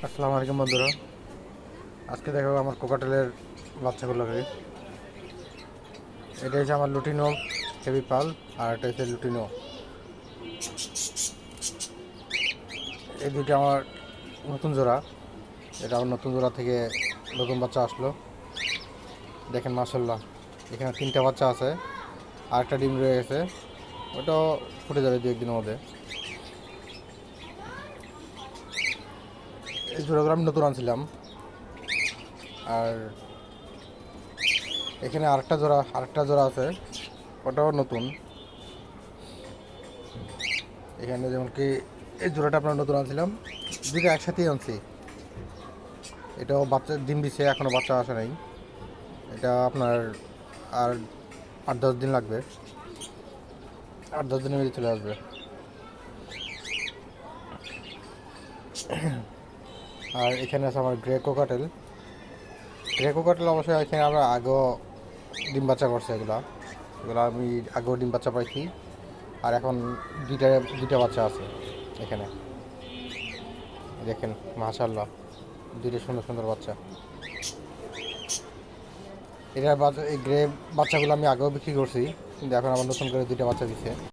আসসালামু আলাইকুম বন্ধুরা। আজকে দেখো আমার কোকাটেলের বাচ্চাগুলোকে। এটা হচ্ছে আমার লুটিনো হেভি পাল, আর এটা হচ্ছে লুটিনো। এই দুটো আমার নতুন জোড়া। এটা আমার নতুন জোড়া থেকে নতুন বাচ্চা আসলো। দেখেন মাশাল্লাহ, এখানে 3টা বাচ্চা আছে, আর একটা ডিম রয়ে গেছে। ওটাও ফুটে যাবে 2-1 দিনের মধ্যে। এই জোড়াগুলো আমি নতুন আনছিলাম। আর এখানে আরেকটা জোড়া আছে, ওটাও নতুন। এখানে যেমন কি এই জোড়াটা আপনার নতুন আনছিলাম, দুটো একসাথেই আনছি। এটাও বাচ্চা ডিম দিছে, এখনও বাচ্চা আসে নাই। এটা আপনার আর 8-10 দিন লাগবে, 8-10 দিনের মধ্যে চলে আসবে। আর এখানে আছে আমার গ্রে কোকাটেল অবশ্যই এখানে আমরা আগেও ডিম বাচ্চা করছে। এগুলো আমি আগেও ডিম বাচ্চা পাইছি। আর এখন দুইটা দুইটা বাচ্চা আছে এখানে। দেখেন মাশাআল্লাহ, দুইটা সুন্দর সুন্দর বাচ্চা। এটার বাচ্চা, এই গ্রে বাচ্চাগুলো আমি আগেও বিক্রি করছি, কিন্তু এখন আবার নতুন করে দুইটা বাচ্চা দিচ্ছে।